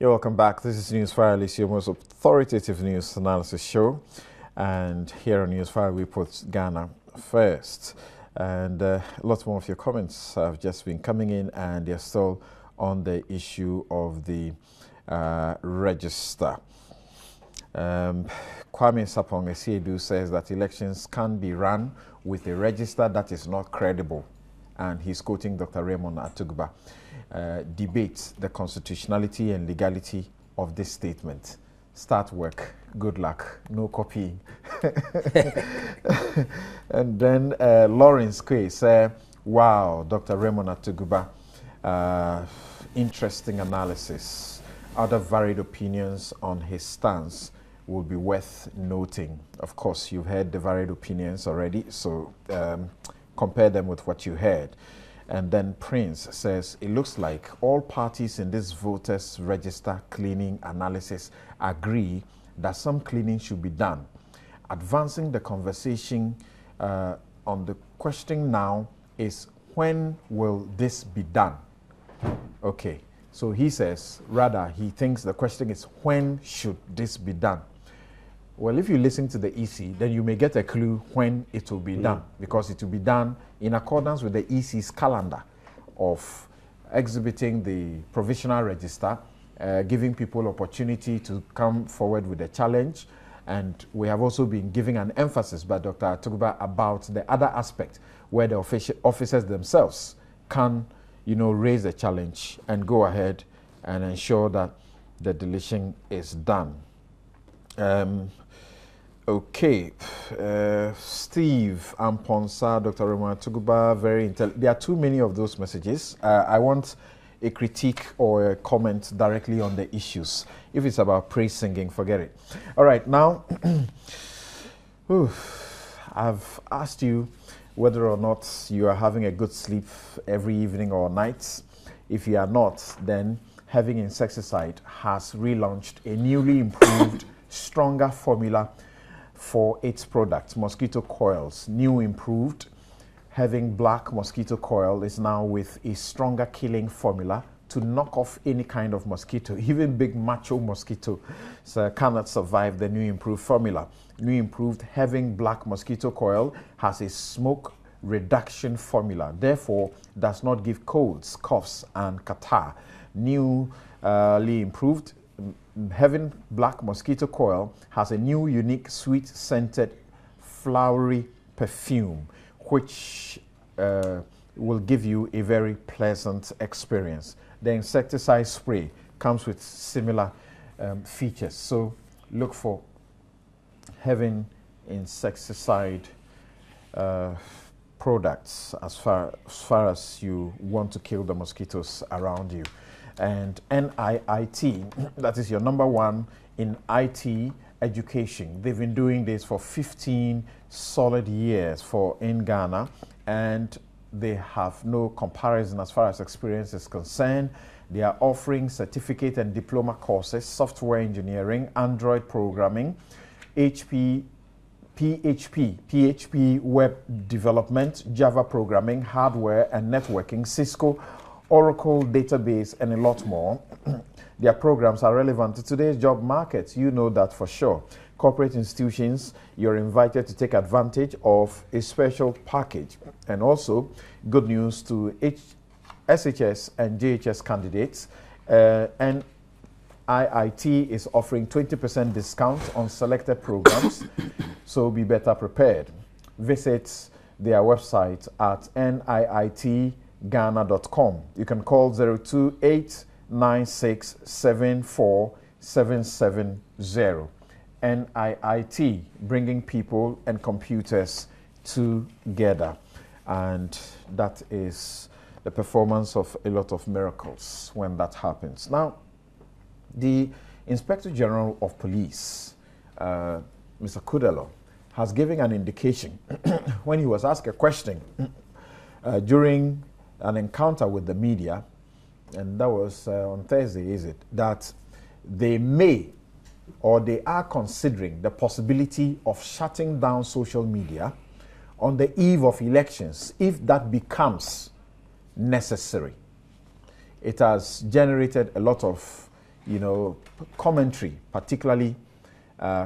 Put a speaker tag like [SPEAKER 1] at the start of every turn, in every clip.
[SPEAKER 1] You're welcome back. This is Newsfile, your most authoritative news analysis show. And here on Newsfile, we put Ghana first. And lots more of your comments have just been coming in, and they're still on the issue of the register. Kwame Sapong Esiedu says that elections can be run with a register that is not credible. And he's quoting Dr. Raymond Atugba. Debates the constitutionality and legality of this statement. Start work. Good luck. No copying. And then Lawrence Kwe said, wow, Dr. Raymond Atugba, interesting analysis. Other varied opinions on his stance will be worth noting. Of course, you've heard the varied opinions already, so compare them with what you heard. And then Prince says, it looks like all parties in this voters register cleaning analysis agree that some cleaning should be done. Advancing the conversation on the question now is, when will this be done? Okay, so he says, rather, he thinks the question is, when should this be done? Well, if you listen to the EC, then you may get a clue when it will be done, because it will be done in accordance with the EC's calendar of exhibiting the provisional register, giving people opportunity to come forward with a challenge. And we have also been giving an emphasis by Dr. Atugba about the other aspect where the officers themselves can, raise the challenge and go ahead and ensure that the deletion is done. Okay, Steve Amponsa, Dr. Raymond Atugba, very intelligent. There are too many of those messages. I want a critique or a comment directly on the issues. If it's about praise singing, forget it. All right, now, I've asked you whether or not you are having a good sleep every evening or night. If you are not, then Having Insecticide has relaunched a newly improved, stronger formula for its products, mosquito coils. New improved Having Black mosquito coil is now with a stronger killing formula to knock off any kind of mosquito. Even big macho mosquito cannot survive the new improved formula. New improved Having Black mosquito coil has a smoke reduction formula, therefore does not give colds, coughs, and catarrh. Newly improved Having Black mosquito coil has a new unique sweet scented flowery perfume which will give you a very pleasant experience. The insecticide spray comes with similar features, so look for Having Insecticide products as far as you want to kill the mosquitoes around you. And NIIT, that is your number one in IT education. They've been doing this for 15 solid years in Ghana, and they have no comparison as far as experience is concerned. They are offering certificate and diploma courses, software engineering, Android programming, PHP web development, Java programming, hardware and networking, Cisco, Oracle database, and a lot more. Their programs are relevant to today's job market. You know that for sure. Corporate institutions, you're invited to take advantage of a special package. And also, good news to SHS and JHS candidates. And IIT is offering 20% discount on selected programs, so be better prepared. Visit their website at niitghana.com. You can call 02896747770. NIIT, bringing people and computers together. And that is the performance of a lot of miracles when that happens. Now, the Inspector General of Police, Mr. Kudelo, has given an indication when he was asked a question during an encounter with the media, and that was on Thursday, is it, that they may or they are considering the possibility of shutting down social media on the eve of elections if that becomes necessary. It has generated a lot of commentary, particularly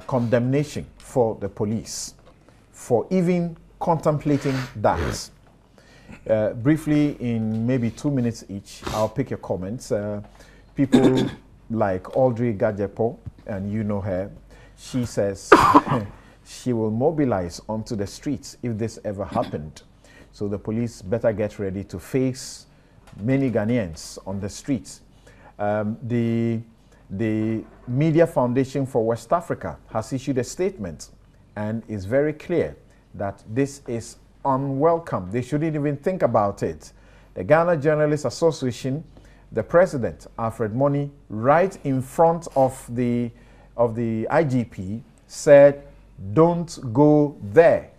[SPEAKER 1] condemnation for the police for even contemplating that. Briefly, in maybe 2 minutes each, I'll pick your comments. People like Audrey Gajepo, and you know her, she says she will mobilize onto the streets if this ever happened. So the police better get ready to face many Ghanaians on the streets. The Media Foundation for West Africa has issued a statement and is very clear that this is unwelcome. They shouldn't even think about it. The Ghana Journalists Association, the president, Alfred Money, right in front of the IGP, said, "Don't go there."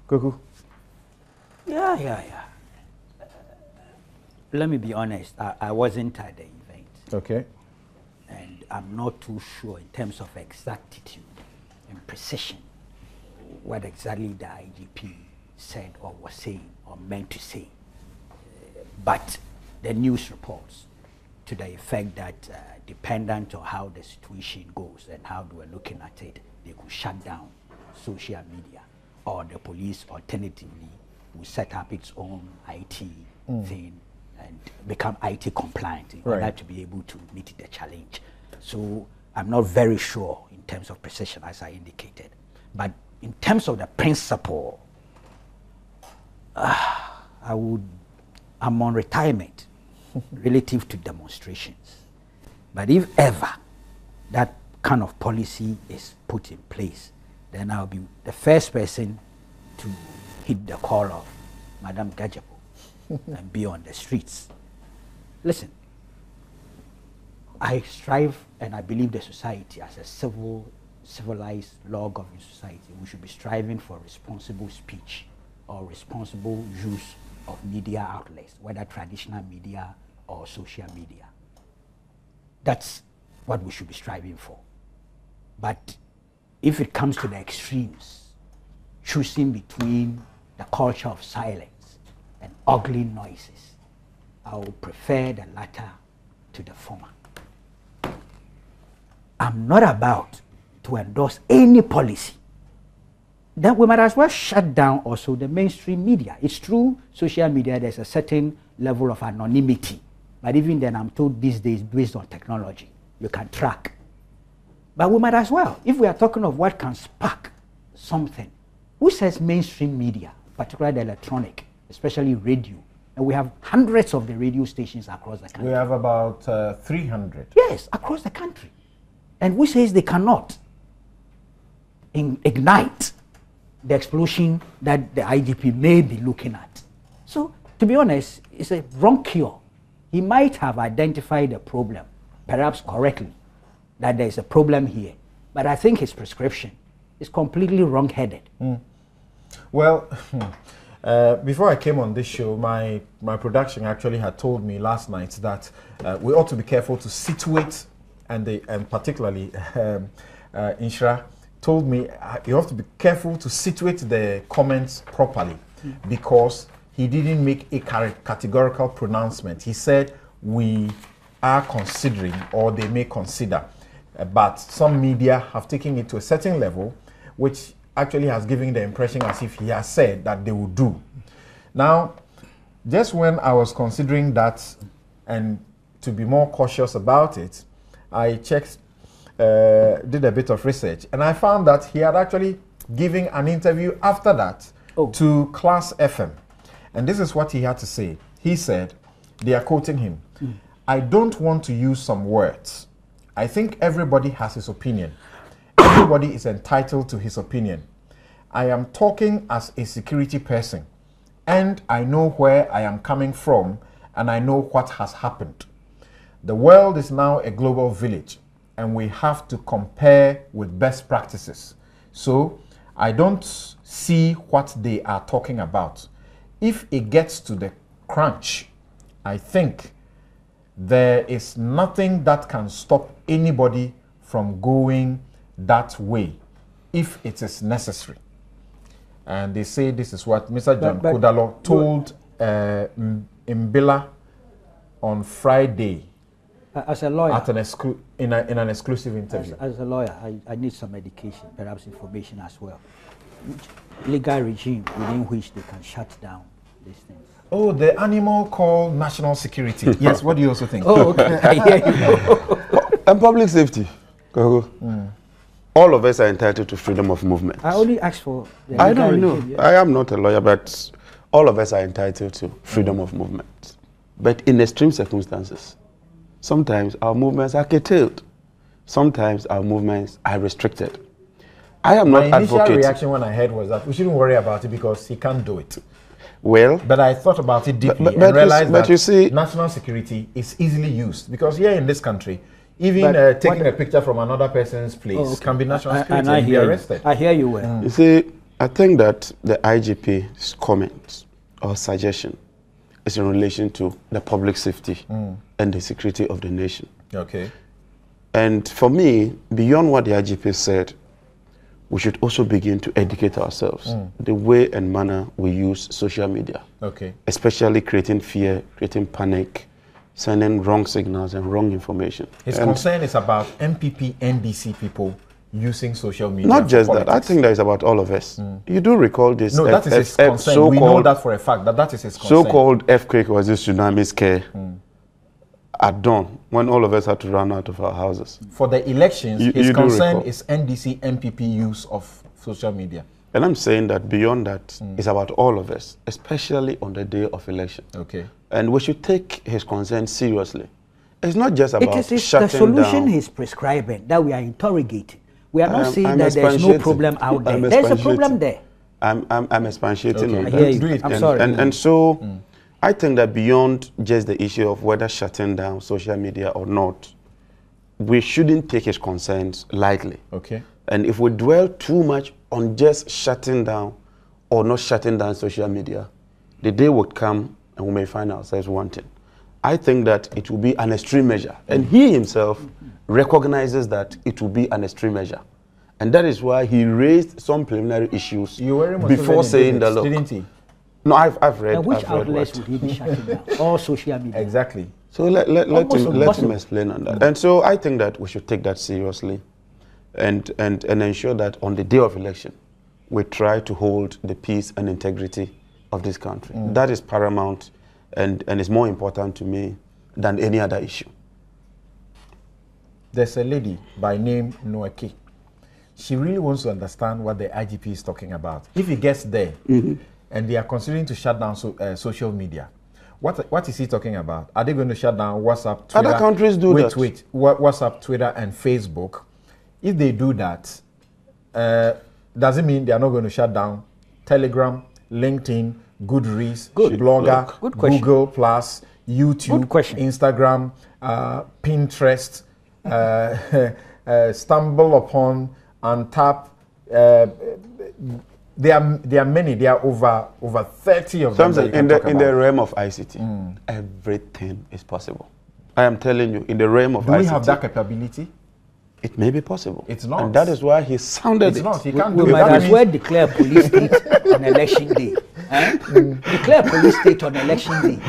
[SPEAKER 1] Kuku.
[SPEAKER 2] Yeah. Let me be honest. I wasn't at the event.
[SPEAKER 1] Okay.
[SPEAKER 2] And I'm not too sure in terms of exactitude and precision what exactly the IGP said or was saying or meant to say. But the news reports to the effect that dependent on how the situation goes and how they were looking at it, they could shut down social media, or the police alternatively will set up its own IT thing and become IT compliant in order to be able to meet the challenge. So I'm not very sure in terms of precision, as I indicated. But in terms of the principle, I'm on retirement relative to demonstrations. But if ever that kind of policy is put in place, then I'll be the first person to hit the call of Madam Gajepo and be on the streets. Listen, I strive and I believe the society as a civilized, law-governing society, we should be striving for responsible speech or responsible use of media outlets, whether traditional media or social media. That's what we should be striving for. But if it comes to the extremes, choosing between the culture of silence and ugly noises, I would prefer the latter to the former. I'm not about to endorse any policy. Then we might as well shut down also the mainstream media. It's true, social media, there's a certain level of anonymity. But even then, I'm told these days, based on technology, you can track. But we might as well, if we are talking of what can spark something, who says mainstream media, particularly the electronic, especially radio? And we have hundreds of the radio stations across the country.
[SPEAKER 1] We have about 300.
[SPEAKER 2] Yes, across the country. And who says they cannot ignite the explosion that the IGP may be looking at? So, to be honest, it's a wrong cure. He might have identified the problem, perhaps correctly, that there's a problem here. But I think his prescription is completely wrong-headed.
[SPEAKER 1] Well, before I came on this show, my production actually had told me last night that we ought to be careful to situate, and particularly Inshra told me you have to be careful to situate the comments properly, because he didn't make a categorical pronouncement. He said we are considering, or they may consider, but some media have taken it to a certain level, which actually has given the impression as if he has said that they will do. Now, just when I was considering that and to be more cautious about it, I checked, did a bit of research, and I found that he had actually given an interview after that to Class FM. And this is what he had to say. He said, they are quoting him, "I don't want to use some words. I think everybody has his opinion. Everybody is entitled to his opinion. I am talking as a security person, and I know where I am coming from, and I know what has happened. The world is now a global village, and we have to compare with best practices. So I don't see what they are talking about. If it gets to the crunch, I think there is nothing that can stop anybody from going that way if it is necessary." And they say this is what Mr. John Kodalo told Mbila on Friday.
[SPEAKER 2] As a lawyer,
[SPEAKER 1] at an in an exclusive interview.
[SPEAKER 2] As a lawyer, I need some education, perhaps information as well. Legal regime within which they can shut down these things.
[SPEAKER 1] Oh, the animal called national security. Yes, what do you also think?
[SPEAKER 2] Oh, okay. I hear you.
[SPEAKER 3] And public safety. All of us are entitled to freedom of movement.
[SPEAKER 2] I only asked for the
[SPEAKER 3] I
[SPEAKER 2] legal
[SPEAKER 3] don't know.
[SPEAKER 2] regime, yeah.
[SPEAKER 3] I am not a lawyer, but all of us are entitled to freedom of movement. But in extreme circumstances, sometimes our movements are curtailed. Sometimes our movements are restricted. I am not advocating.
[SPEAKER 1] My initial reaction when I heard was that we shouldn't worry about it because he can't do it.
[SPEAKER 3] Well,
[SPEAKER 1] but I thought about it deeply and realized that national security is easily used because here in this country, even taking a picture from another person's place can be national security and be arrested.
[SPEAKER 2] I hear you well.
[SPEAKER 3] You see, I think that the IGP's comment or suggestion is in relation to the public safety and the security of the nation.
[SPEAKER 1] Okay.
[SPEAKER 3] And for me, beyond what the IGP said, we should also begin to educate ourselves the way and manner we use social media.
[SPEAKER 1] Okay.
[SPEAKER 3] Especially creating fear, creating panic, sending wrong signals and wrong information.
[SPEAKER 1] His concern is about MPP, NDC people using social media.
[SPEAKER 3] Not just that. I think that is about all of us. You do recall this.
[SPEAKER 1] No, that is his concern. We know that for a fact. That is his concern.
[SPEAKER 3] So-called earthquake was this tsunami scare at dawn when all of us had to run out of our houses.
[SPEAKER 1] For the elections, his concern is NDC, MPP use of social media.
[SPEAKER 3] And I'm saying that beyond that, it's about all of us, especially on the day of election.
[SPEAKER 1] Okay.
[SPEAKER 3] And we should take his concern seriously. It's not just about
[SPEAKER 2] it is
[SPEAKER 3] shutting
[SPEAKER 2] the solution
[SPEAKER 3] down.
[SPEAKER 2] He's prescribing that we are interrogating. We are not saying that there's no problem out there. There's a problem there.
[SPEAKER 3] I'm expatiating on
[SPEAKER 2] I
[SPEAKER 3] that.
[SPEAKER 2] hear you. I'm sorry.
[SPEAKER 3] And so I think that beyond just the issue of whether shutting down social media or not, we shouldn't take his concerns lightly.
[SPEAKER 1] Okay.
[SPEAKER 3] And if we dwell too much on just shutting down or not shutting down social media, the day would come and we may find ourselves wanting. I think that it will be an extreme measure. And he himself recognizes that it will be an extreme measure. And that is why he raised some preliminary issues before saying that, look,
[SPEAKER 1] didn't he?
[SPEAKER 3] No, I've read.
[SPEAKER 2] And which
[SPEAKER 3] I've read
[SPEAKER 2] outlets would he be shutting down? All social media.
[SPEAKER 1] Exactly.
[SPEAKER 3] So let him explain on that. And so I think that we should take that seriously and ensure that on the day of election, we try to hold the peace and integrity of this country. That is paramount and is more important to me than any other issue.
[SPEAKER 1] There's a lady by name Noeke. She really wants to understand what the IGP is talking about. If he gets there and they are considering to shut down social media, what is he talking about? Are they going to shut down WhatsApp, Twitter?
[SPEAKER 3] Other countries do that.
[SPEAKER 1] Wait. WhatsApp, Twitter, and Facebook. If they do that, does it mean they are not going to shut down Telegram, LinkedIn, Goodreads, Blogger, Google Plus, YouTube, Instagram, Pinterest, Stumble Upon, and Tap? There are many. There are over 30 of them.
[SPEAKER 3] In the realm of ICT, everything is possible. I am telling you, in the realm of ICT,
[SPEAKER 1] do we have that capability?
[SPEAKER 3] It may be possible.
[SPEAKER 1] It's not.
[SPEAKER 3] And that is why he sounded
[SPEAKER 1] it's
[SPEAKER 3] it.
[SPEAKER 1] not. He can't do
[SPEAKER 2] we
[SPEAKER 1] it.
[SPEAKER 2] might as well declare police state on election day. Declare police state on election day.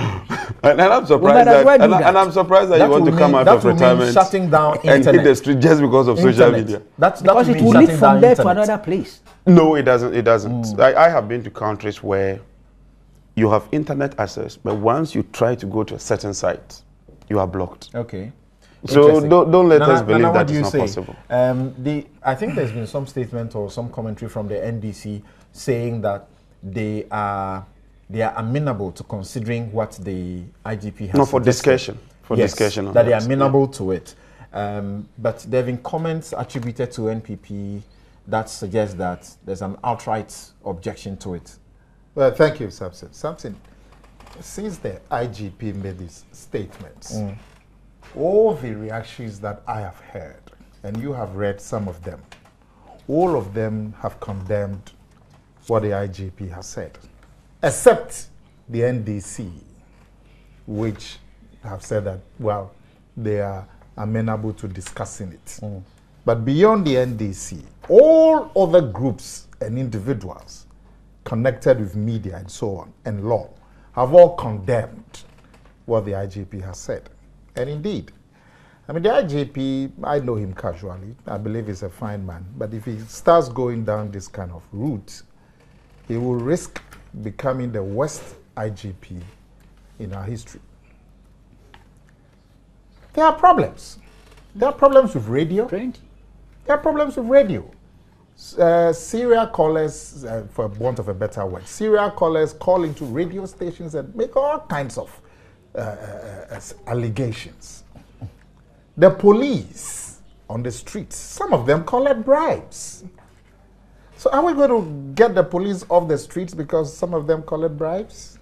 [SPEAKER 3] And I'm surprised I'm surprised that you want to come out of retirement
[SPEAKER 1] shutting down
[SPEAKER 3] and hit the street just because of social media.
[SPEAKER 2] Because it will lead from there to another place.
[SPEAKER 3] No, it doesn't. It doesn't. I have been to countries where you have internet access, but once you try to go to a certain site, you are blocked.
[SPEAKER 1] Okay.
[SPEAKER 3] So don't let us believe that it's not possible.
[SPEAKER 1] I think there's been some statement or some commentary from the NDC saying that they are amenable to considering what the IGP has.
[SPEAKER 3] No, for discussion. Discussion on
[SPEAKER 1] that they are amenable to it. But there have been comments attributed to NPP that suggest that there's an outright objection to it.
[SPEAKER 4] Well, thank you, Samson. Samson, since the IGP made these statements, all the reactions that I have heard, and you have read some of them, all of them have condemned what the IGP has said, except the NDC, which have said that, well, they are amenable to discussing it. But beyond the NDC, all other groups and individuals connected with media and so on, and law, have all condemned what the IGP has said. And indeed, I mean, the IGP, I know him casually. I believe he's a fine man. But if he starts going down this kind of route, he will risk becoming the worst IGP in our history. There are problems. There are problems with radio. There are problems with radio. Serial callers, for want of a better word, serial callers call into radio stations and make all kinds of allegations. The police on the streets, some of them collect bribes. So are we going to get the police off the streets because some of them collect bribes?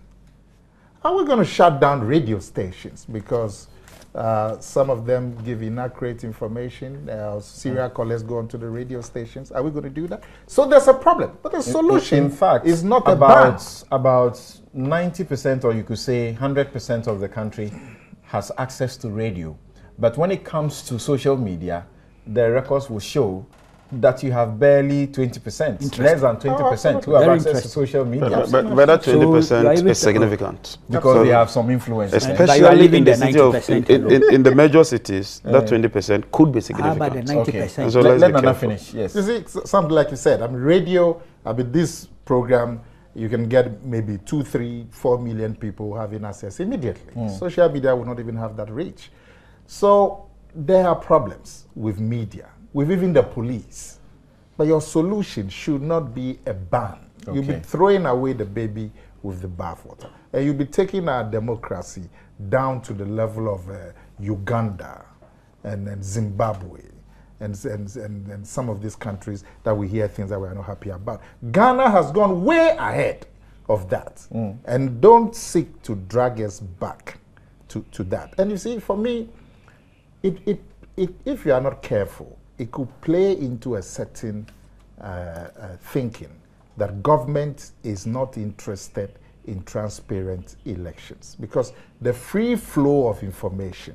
[SPEAKER 4] Are we going to shut down radio stations because some of them give inaccurate information? Serial callers go onto the radio stations. Are we going to do that? So there's a problem. But the solution,
[SPEAKER 1] in fact,
[SPEAKER 4] is not a ban.
[SPEAKER 1] About 90%, or you could say 100% of the country has access to radio. But when it comes to social media, the records will show that you have barely 20%, less than 20% who have access to social media.
[SPEAKER 3] But that 20% is significant.
[SPEAKER 1] Because they have some influence.
[SPEAKER 3] Especially in the city of, in the major cities, that 20% could be significant.
[SPEAKER 2] How about the 90%?
[SPEAKER 1] Okay.
[SPEAKER 3] So
[SPEAKER 1] let Nana finish, yes.
[SPEAKER 4] You see, something like you said, I mean, radio, I mean, this program, you can get maybe 2, 3, 4 million people having access immediately. Social media will not even have that reach. So there are problems with media, with even the police. But your solution should not be a ban. Okay. You'll be throwing away the baby with the bathwater. And you'll be taking our democracy down to the level of Uganda and Zimbabwe and some of these countries that we hear things that we are not happy about. Ghana has gone way ahead of that. And don't seek to drag us back to that. And you see, for me, if you are not careful, it could play into a certain thinking that government is not interested in transparent elections. Because the free flow of information,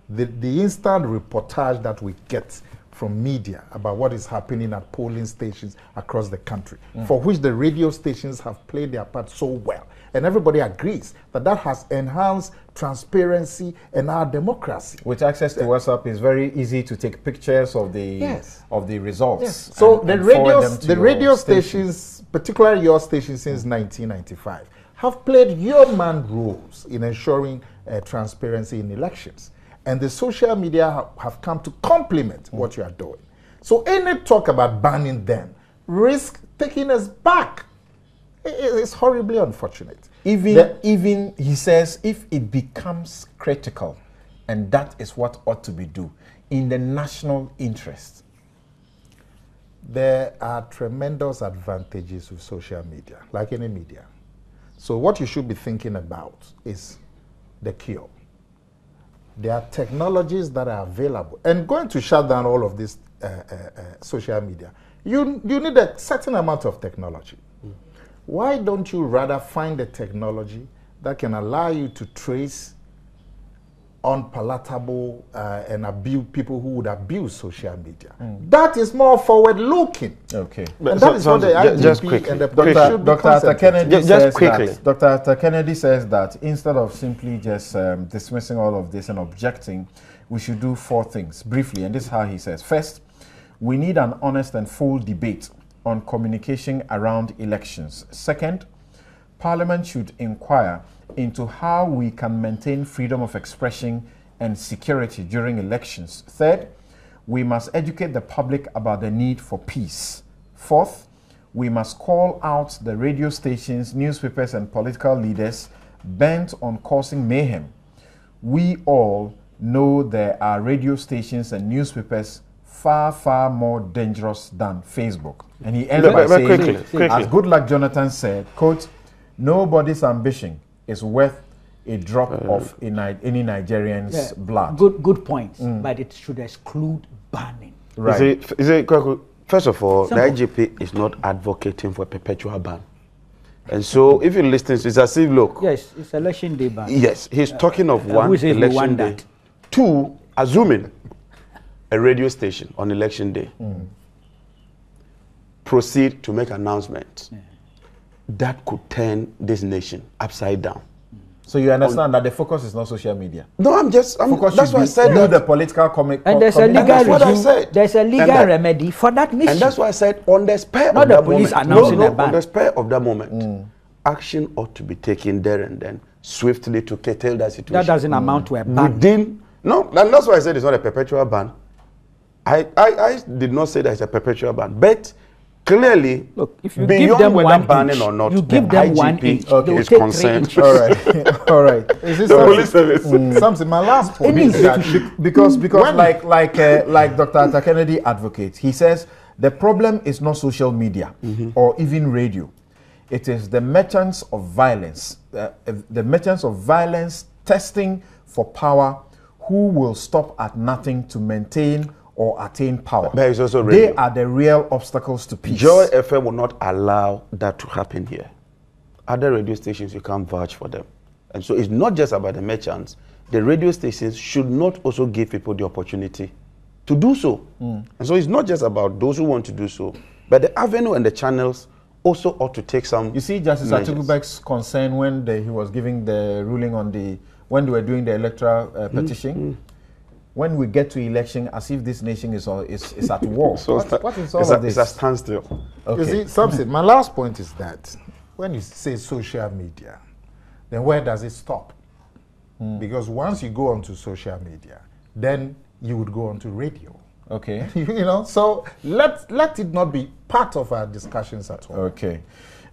[SPEAKER 4] the instant reportage that we get from media about what is happening at polling stations across the country, for which the radio stations have played their part so well. And everybody agrees that that has enhanced transparency and our democracy.
[SPEAKER 1] With access to WhatsApp, it's very easy to take pictures of the results.
[SPEAKER 4] Yes. So the radio stations, particularly your station since 1995, have played yeoman roles in ensuring transparency in elections. And the social media have come to complement what you are doing. So any talk about banning them risk taking us back. It's horribly unfortunate.
[SPEAKER 1] Even he says, if it becomes critical, and that is what ought to be done in the national interest.
[SPEAKER 4] There are tremendous advantages with social media, like any media. So what you should be thinking about is the cure. There are technologies that are available. And going to shut down all of this social media, you need a certain amount of technology. Why don't you rather find a technology that can allow you to trace unpalatable and abuse people who would abuse social media? That is more forward-looking.
[SPEAKER 1] Okay.
[SPEAKER 4] And that is what the IGP and the police should be concentrating.
[SPEAKER 1] Dr. Arthur Kennedy says that instead of simply just dismissing all of this and objecting, we should do 4 things briefly. And this is how he says. First, we need an honest and full debate on communication around elections. Second, Parliament should inquire into how we can maintain freedom of expression and security during elections. Third, we must educate the public about the need for peace. Fourth, we must call out the radio stations, newspapers, and political leaders bent on causing mayhem. We all know there are radio stations and newspapers far more dangerous than Facebook. And he ended by saying,
[SPEAKER 3] quickly.
[SPEAKER 1] As Goodluck Jonathan said, quote, nobody's ambition is worth a drop of any Nigerian's blood.
[SPEAKER 2] Good points, but it should exclude banning.
[SPEAKER 1] Right.
[SPEAKER 3] First of all, the IGP is not advocating for a perpetual ban. And so if you listen, it's as if, look.
[SPEAKER 2] Yes, it's election day ban.
[SPEAKER 3] Yes, he's talking of one election day. 2, assuming a radio station on election day proceed to make announcements that could turn this nation upside down.
[SPEAKER 1] So you understand that the focus is not social media.
[SPEAKER 3] No, that's why I said
[SPEAKER 1] that. The political comic.
[SPEAKER 2] And there's a legal review. There's a legal remedy for that mission.
[SPEAKER 3] And that's why I said on the spur of that moment. On the spur of that moment, action ought to be taken there and then, swiftly to curtail that situation.
[SPEAKER 2] That doesn't amount to a ban.
[SPEAKER 3] And that's why I said it's not a perpetual ban. I did not say that it's a perpetual ban, but clearly,
[SPEAKER 2] look, if you give them one
[SPEAKER 3] banning or not,
[SPEAKER 2] you give them one inch,
[SPEAKER 3] is concerned.
[SPEAKER 1] All right, all right.
[SPEAKER 4] Is this
[SPEAKER 3] the police service?
[SPEAKER 4] Something. My last point is that
[SPEAKER 1] because like Dr. Arthur Kennedy advocates, he says the problem is not social media or even radio. It is the merchants of violence, testing for power, who will stop at nothing to maintain or attain power.
[SPEAKER 3] But it's also radio.
[SPEAKER 1] They are the real obstacles to peace.
[SPEAKER 3] Joy FM will not allow that to happen here. Other radio stations, you can't vouch for them. And so it's not just about the merchants. The radio stations should not also give people the opportunity to do so. And so it's not just about those who want to do so, but the avenue and the channels also ought to take some.
[SPEAKER 1] You see Justice Atugubek's concern when he was giving the ruling on when they were doing the electoral petition. When we get to election, as if this nation is at war.
[SPEAKER 3] So
[SPEAKER 1] what is all of this?
[SPEAKER 3] It's a standstill.
[SPEAKER 4] Okay. You see, something. My last point is that when you say social media, then where does it stop? Because once you go onto social media, then you would go onto radio.
[SPEAKER 1] Okay.
[SPEAKER 4] So let it not be part of our discussions at all.
[SPEAKER 1] Okay.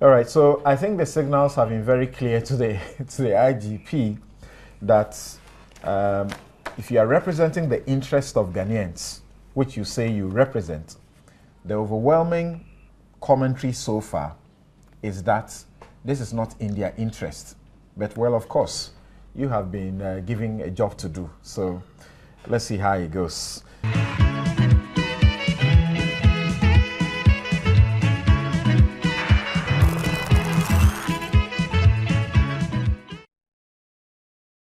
[SPEAKER 1] All right. So I think the signals have been very clear to the IGP that if you are representing the interest of Ghanaians, which you say you represent, the overwhelming commentary so far is that this is not in their interest. But, well, of course, you have been given a job to do. So let's see how it goes.